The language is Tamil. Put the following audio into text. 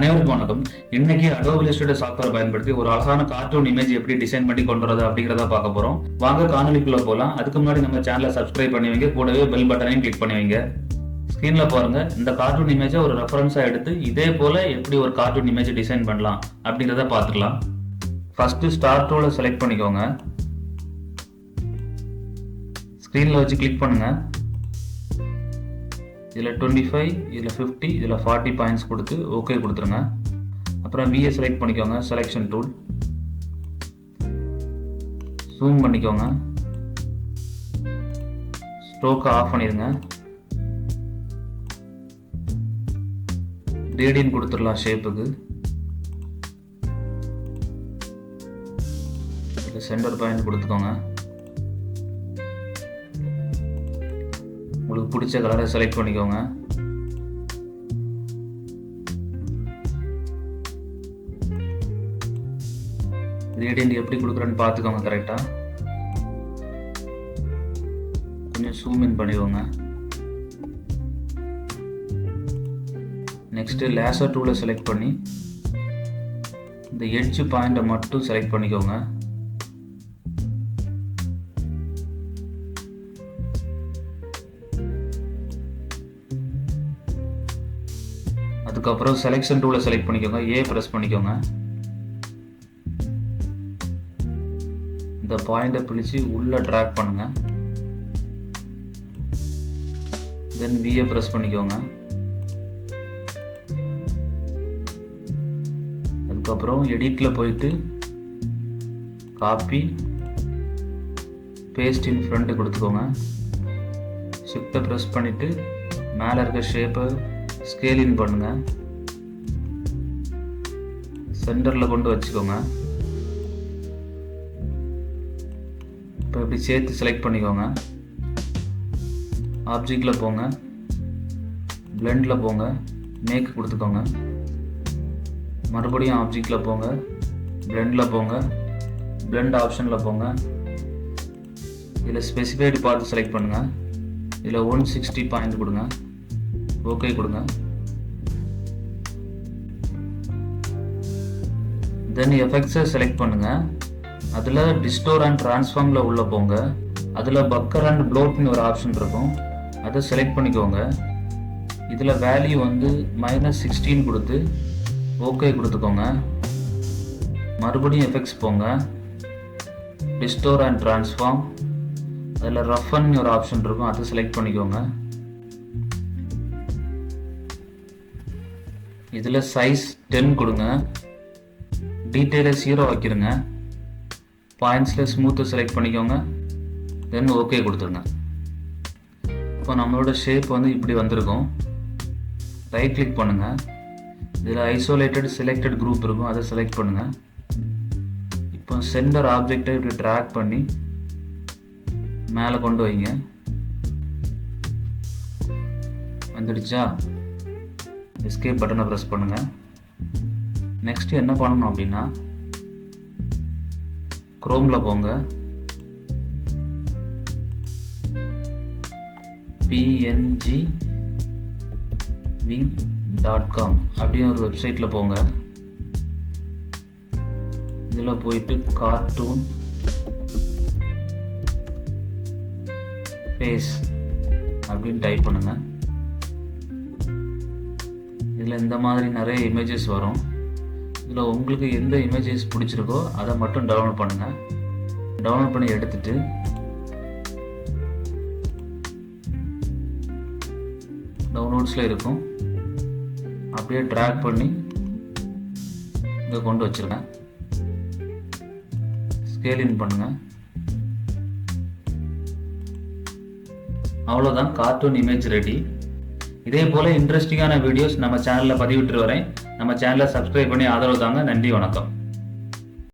அனைவருக்கும் வணக்கம். இன்னைக்கு Adobe Illustrator சாஃப்ட்வேர் பயன்படுத்தி ஒரு அழகான கார்ட்டூன் இமேஜ் எப்படி டிசைன் பண்ணி கொண்டு வரது அப்படிங்கறத பார்க்க போறோம். வாங்க காணொளிக்குள்ள போலாம். அதுக்கு முன்னாடி நம்ம சேனலை சப்ஸ்கிரைப் பண்ணி வைங்க, கூடவே பெல் பட்டனையும் கிளிக் பண்ணி வைங்க. ஸ்கிரீன்ல பாருங்க, இந்த கார்ட்டூன் இமேஜை ஒரு ரெஃபரன்ஸா எடுத்து இதே போல எப்படி ஒரு கார்ட்டூன் இமேஜ் டிசைன் பண்ணலாம் அப்படிங்கறத பார்த்துக்கலாம். ஃபர்ஸ்ட் ஸ்டார் டூலை செலக்ட் பண்ணிக்கோங்க. ஸ்கிரீன்ல வச்சு கிளிக் பண்ணுங்க. இதில் 25, இதில் 50, இதில் 40 பாயிண்ட்ஸ் கொடுத்து ஓகே கொடுத்துருங்க. அப்புறம் விஏ செலக்ட் பண்ணிக்கோங்க. செலெக்ஷன் டூல் ஜூம் பண்ணிக்கோங்க. ஸ்ட்ரோக்கை ஆஃப் பண்ணிடுங்க. கிரேடியன்ட் கொடுத்துடலாம் ஷேப்புக்கு. இதில் சென்டர் பாயிண்ட் கொடுத்துக்கோங்க. உங்களுக்கு பிடிச்ச கலரை செலக்ட் பண்ணிக்கோங்க. கிரேடியன்ட் எப்படி கொடுக்குறேன்னு பார்த்துக்கோங்க கரெக்டா. கொஞ்சம் ஜூம் இன் பண்ணிக்கோங்க. நெக்ஸ்ட் லேசர் டூலை செலக்ட் பண்ணி இந்த எட்ஜ் பாயிண்டை மட்டும் செலக்ட் பண்ணிக்கோங்க. அதுக்கப்புறம் செலெக்ஷன் டூலை செலக்ட் பண்ணிக்கோங்க. ஏ ப்ரெஸ் பண்ணிக்கோங்க. இந்த பாயிண்டை பிடிச்சி உள்ள ட்ராக் பண்ணுங்க. தென் விஏ ப்ரெஸ் பண்ணிக்கோங்க. அதுக்கப்புறம் எடிட்ல போயிட்டு காப்பி பேஸ்ட் இன் ஃப்ரண்ட் கொடுத்துக்கோங்க. ஷிஃப்ட்டை ப்ரெஸ் பண்ணிட்டு மேலே இருக்க ஷேப்பை ஸ்கேல் இன் பண்ணுங்க. சென்டர்ல கொண்டு வச்சுக்கோங்க. இப்போ இப்படி சேர்த்து செலக்ட் பண்ணிக்கோங்க. ஆப்ஜெக்ட்ல போங்க, பிளெண்ட்ல போங்க, மேக் கொடுத்துக்கோங்க. மறுபடியும் ஆப்ஜெக்ட்ல போங்க, பிளெண்ட்ல போங்க, பிளெண்ட் ஆப்ஷன்ல போங்க. இதில் ஸ்பெசிஃபைடு பார்த்து செலக்ட் பண்ணுங்க. இதில் 160 பாயிண்ட் கொடுங்க. ஓகே கொடுங்க. தென் எஃபெக்ட்ஸை செலக்ட் பண்ணுங்க. அதில் டிஸ்டோர் அண்ட் டிரான்ஸ்ஃபார்மில் உள்ள போங்க. அதில் பக்கர் அண்ட் ப்ளோட்னு ஒரு ஆப்ஷன் இருக்கும், அதை செலக்ட் பண்ணிக்கோங்க. இதில் வேல்யூ வந்து -16 கொடுத்து ஓகே கொடுத்துக்கோங்க. மறுபடியும் எஃபெக்ட்ஸ் போங்க, டிஸ்டோர் அண்ட் டிரான்ஸ்ஃபார்ம். அதில் ரஃப்னு ஒரு ஆப்ஷன் இருக்கும், அதை செலக்ட் பண்ணிக்கோங்க. இதில் சைஸ் 10 கொடுங்க. டீட்டெயிலை 0 வைக்கிறங்க. பாயிண்ட்ஸில் ஸ்மூத்தை செலக்ட் பண்ணிக்கோங்க. தென் ஓகே கொடுத்துருங்க. இப்போ நம்மளோட ஷேப் வந்து இப்படி வந்திருக்கும். ரைட் கிளிக் பண்ணுங்க. இதில் ஐசோலேட்டட் செலக்டட் குரூப் இருக்கும், அதை செலக்ட் பண்ணுங்க. இப்போ சென்டர் ஆப்ஜெக்டை இப்படி ட்ராக் பண்ணி மேலே கொண்டு வைங்க. வந்துடுச்சா? எஸ்கேப் பட்டனை ப்ரெஸ் பண்ணுங்க. நெக்ஸ்ட் என்ன பண்ணணும் அப்படின்னா, குரோம்ல போங்க. pngv.com அப்படின்னு ஒரு வெப்சைட்ல போங்க. இதில் போயிட்டு கார்ட்டூன் ஃபேஸ் அப்படின்னு டைப் பண்ணுங்க. இதில் இந்த மாதிரி நிறைய இமேஜஸ் வரும். இதில் உங்களுக்கு எந்த இமேஜஸ் பிடிச்சிருக்கோ அதை மட்டும் டவுன்லோட் பண்ணுங்கள். டவுன்லோட் பண்ணி எடுத்துட்டு டவுன்லோட்ஸில் இருக்கும், அப்படியே ட்ராக் பண்ணி இங்கே கொண்டு வச்சுருங்க. ஸ்கேல் இன் பண்ணுங்கள். அவ்வளோதான், கார்ட்டூன் இமேஜ் ரெடி. இதே போல இன்ட்ரெஸ்டிங்கான வீடியோஸ் நம்ம சேனலில் பதிவிட்டு வரேன். நம்ம சேனலை சப்ஸ்கிரைப் பண்ணி ஆதரவு தாங்க. நன்றி, வணக்கம்.